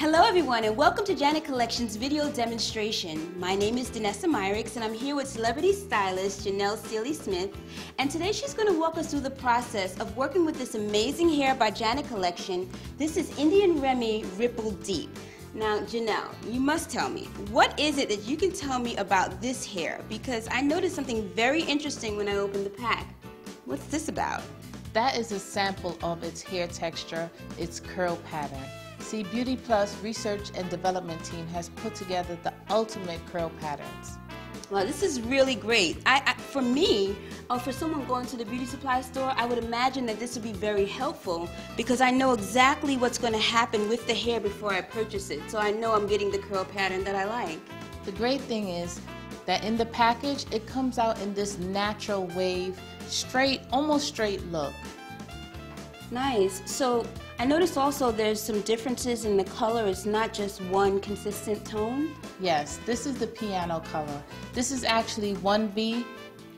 Hello everyone and welcome to Janet Collection's video demonstration. My name is Danessa Myricks and I'm here with celebrity stylist Janelle Sealy-Smith, and today she's going to walk us through the process of working with this amazing hair by Janet Collection. This is Indian Remy Ripple Deep. Now Janelle, you must tell me, what is it that you can tell me about this hair? Because I noticed something very interesting when I opened the pack. What's this about? That is a sample of its hair texture, its curl pattern. See, Beauty Plus research and development team has put together the ultimate curl patterns. Well, this is really great. For me, or for someone going to the beauty supply store, I would imagine that this would be very helpful because I know exactly what's going to happen with the hair before I purchase it. So I know I'm getting the curl pattern that I like. The great thing is that in the package, it comes out in this natural wave, straight, almost straight look. Nice. So I noticed also there's some differences in the color. It's not just one consistent tone. Yes, this is the piano color. This is actually 1B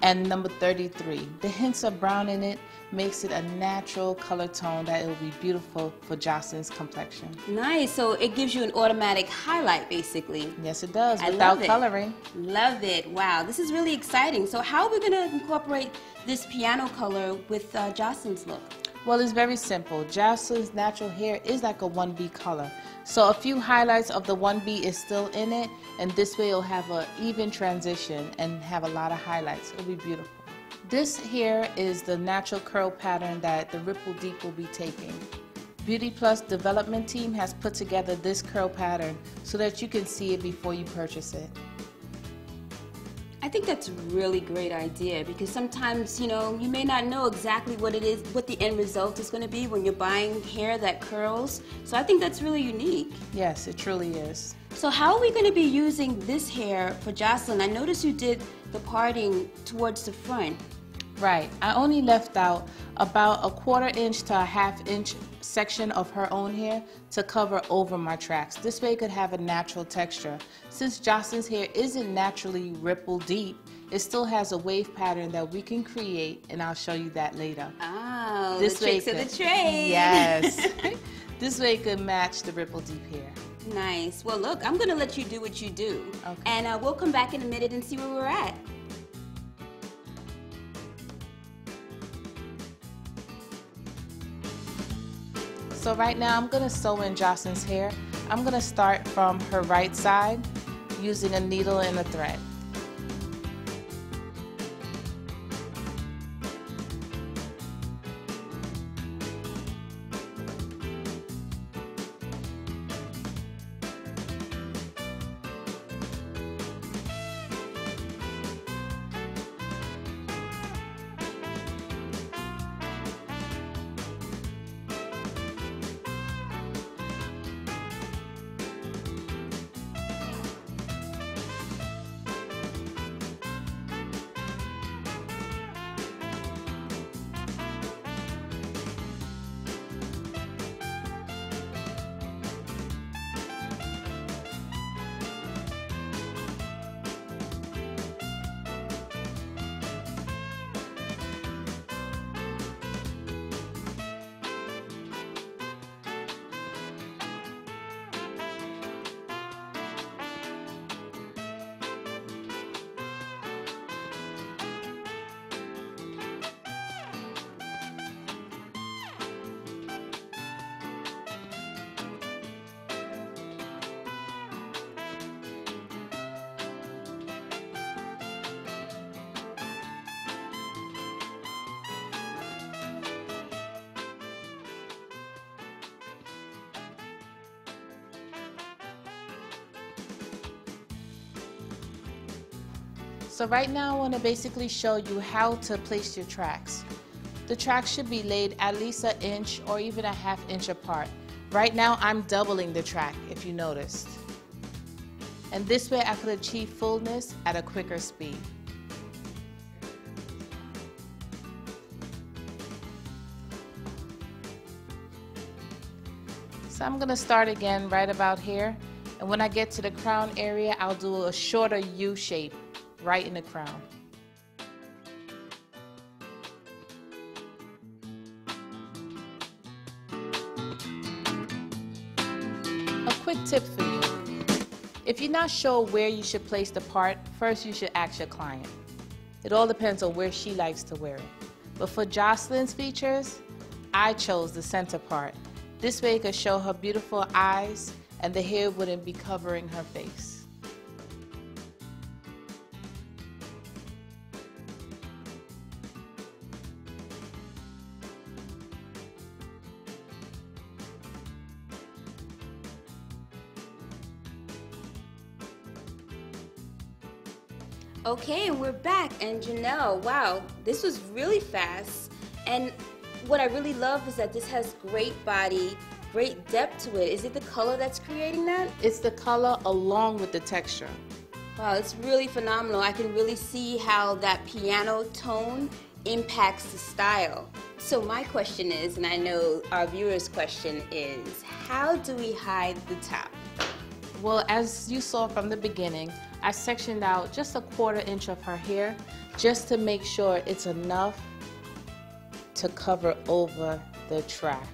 and number 33. The hints of brown in it makes it a natural color tone that it will be beautiful for Jocelyn's complexion. Nice. So it gives you an automatic highlight basically. Yes, it does, without coloring. Love it. Wow, this is really exciting. So how are we going to incorporate this piano color with Jocelyn's look? Well, it's very simple. Jocelyn's natural hair is like a 1B color. So a few highlights of the 1B is still in it, and this way it'll have an even transition and have a lot of highlights. It'll be beautiful. This here is the natural curl pattern that the Ripple Deep will be taking. Beauty Plus development team has put together this curl pattern so that you can see it before you purchase it. I think that's a really great idea because sometimes, you know, you may not know exactly what it is, what the end result is going to be when you're buying hair that curls. So I think that's really unique. Yes, it truly is. So how are we going to be using this hair for Jocelyn? I noticed you did the parting towards the front. Right. I only left out about a 1/4 inch to a 1/2 inch section of her own hair to cover over my tracks. This way it could have a natural texture. Since Jocelyn's hair isn't naturally ripple deep, it still has a wave pattern that we can create, and I'll show you that later. Oh, this the tricks of the trade. Yes. This way it could match the ripple deep hair. Nice. Well, look, I'm going to let you do what you do. Okay. And we'll come back in a minute and see where we're at. So right now I'm going to sew in Jocelyn's hair. I'm going to start from her right side using a needle and a thread. So right now I want to basically show you how to place your tracks. The tracks should be laid at least 1 inch or even a 1/2 inch apart. Right now I'm doubling the track, if you noticed. And this way I could achieve fullness at a quicker speed. So I'm going to start again right about here. And when I get to the crown area, I'll do a shorter U shape right in the crown. quick tip for you. If you're not sure where you should place the part, first you should ask your client. It all depends on where she likes to wear it. But for Jocelyn's features, I chose the center part. This way it could show her beautiful eyes and the hair wouldn't be covering her face. Okay, and we're back, and Janelle, wow, this was really fast. And what I really love is that this has great body, great depth to it. Is it the color that's creating that? It's the color along with the texture. Wow, it's really phenomenal. I can really see how that piano tone impacts the style. So my question is, and I know our viewers' question is, how do we hide the top? Well, as you saw from the beginning, I sectioned out just 1/4 inch of her hair just to make sure it's enough to cover over the track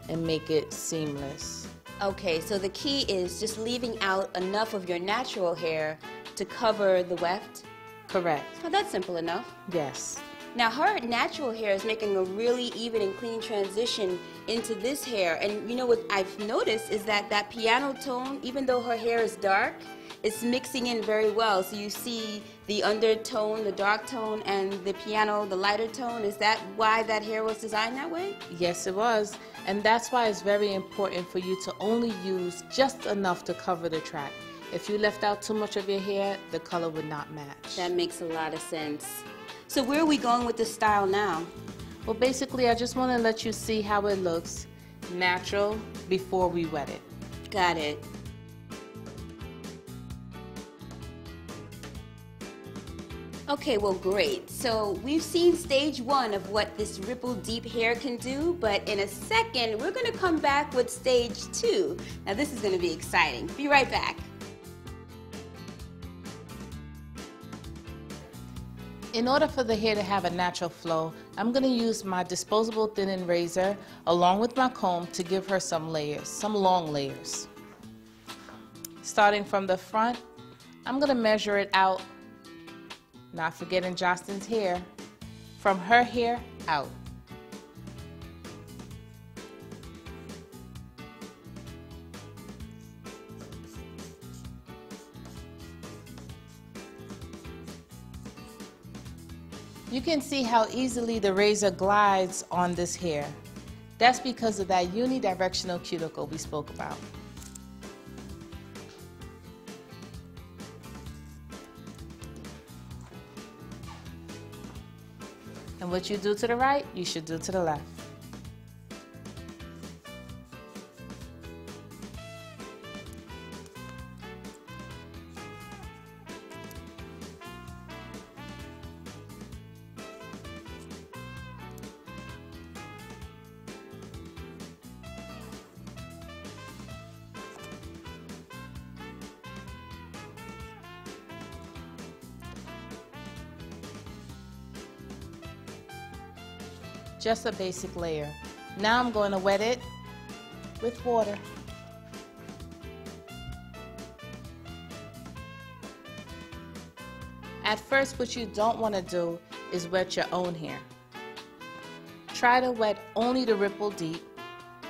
and make it seamless. Okay, so the key is just leaving out enough of your natural hair to cover the weft? Correct. Oh, that's simple enough. Yes. Now her natural hair is making a really even and clean transition into this hair, and you know what I've noticed is that that piano tone, even though her hair is dark, it's mixing in very well. So you see the undertone, the dark tone, and the piano, the lighter tone. Is that why that hair was designed that way? Yes, it was. And that's why it's very important for you to only use just enough to cover the track. If you left out too much of your hair, the color would not match. That makes a lot of sense. So where are we going with the style now? Well, basically, I just want to let you see how it looks natural before we wet it. Got it. Okay, well, great. So we've seen stage 1 of what this ripple deep hair can do, but in a second, we're gonna come back with stage 2. Now this is gonna be exciting. Be right back. In order for the hair to have a natural flow, I'm going to use my disposable thinning razor along with my comb to give her some layers, some long layers. Starting from the front, I'm going to measure it out, not forgetting Jocelyn's hair, from her hair out. You can see how easily the razor glides on this hair. That's because of that unidirectional cuticle we spoke about. And what you do to the right, you should do to the left. Just a basic layer. Now I'm going to wet it with water. At first, what you don't want to do is wet your own hair. Try to wet only the ripple deep.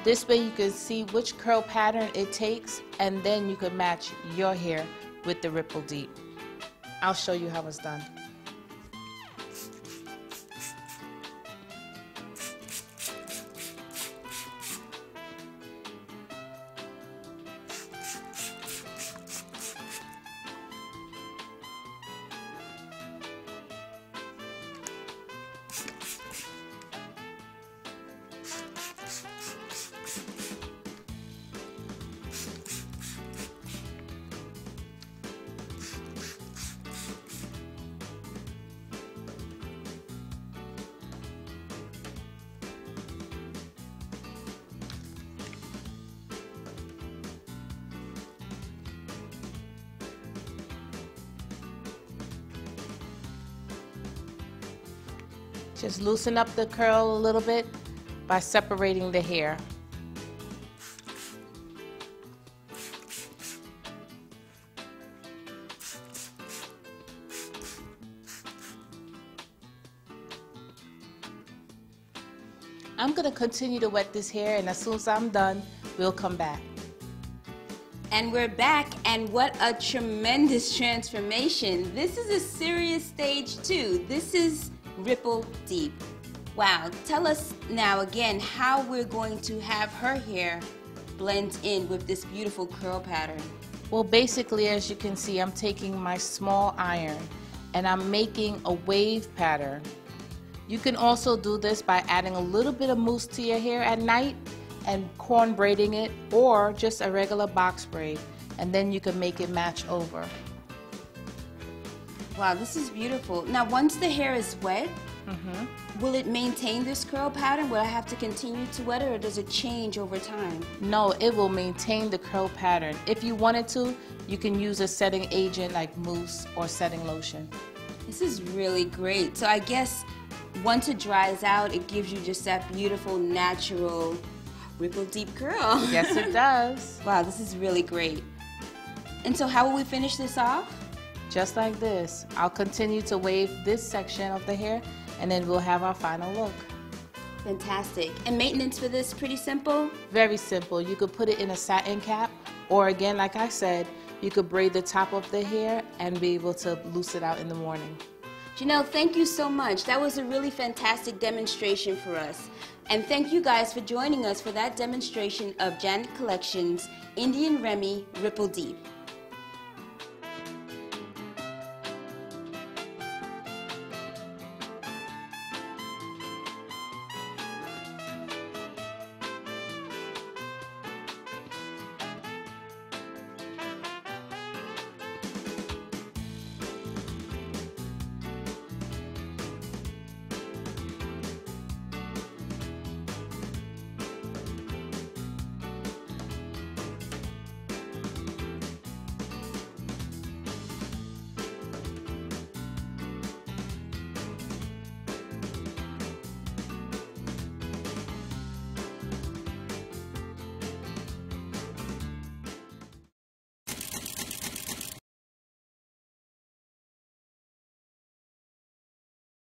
This way you can see which curl pattern it takes, and then you can match your hair with the ripple deep. I'll show you how it's done. Just loosen up the curl a little bit by separating the hair. I'm going to continue to wet this hair, and as soon as I'm done, we'll come back. And we're back, and what a tremendous transformation. This is a serious stage 2. This is Ripple Deep. Wow, tell us now again how we're going to have her hair blend in with this beautiful curl pattern. Well, basically, as you can see, I'm taking my small iron and I'm making a wave pattern. You can also do this by adding a little bit of mousse to your hair at night and corn braiding it, or just a regular box braid, and then you can make it match over. Wow, this is beautiful. Now, once the hair is wet, will it maintain this curl pattern? Will I have to continue to wet it, or does it change over time? No, it will maintain the curl pattern. If you wanted to, you can use a setting agent like mousse or setting lotion. This is really great. So I guess once it dries out, it gives you just that beautiful, natural, ripple deep curl. Yes, it does. Wow, this is really great. And so how will we finish this off? Just like this. I'll continue to wave this section of the hair, and then we'll have our final look. Fantastic. And maintenance for this, pretty simple? Very simple. You could put it in a satin cap, or again, like I said, you could braid the top of the hair and be able to loose it out in the morning. Janelle, thank you so much. That was a really fantastic demonstration for us. And thank you guys for joining us for that demonstration of Janet Collections Indian Remy Ripple Deep.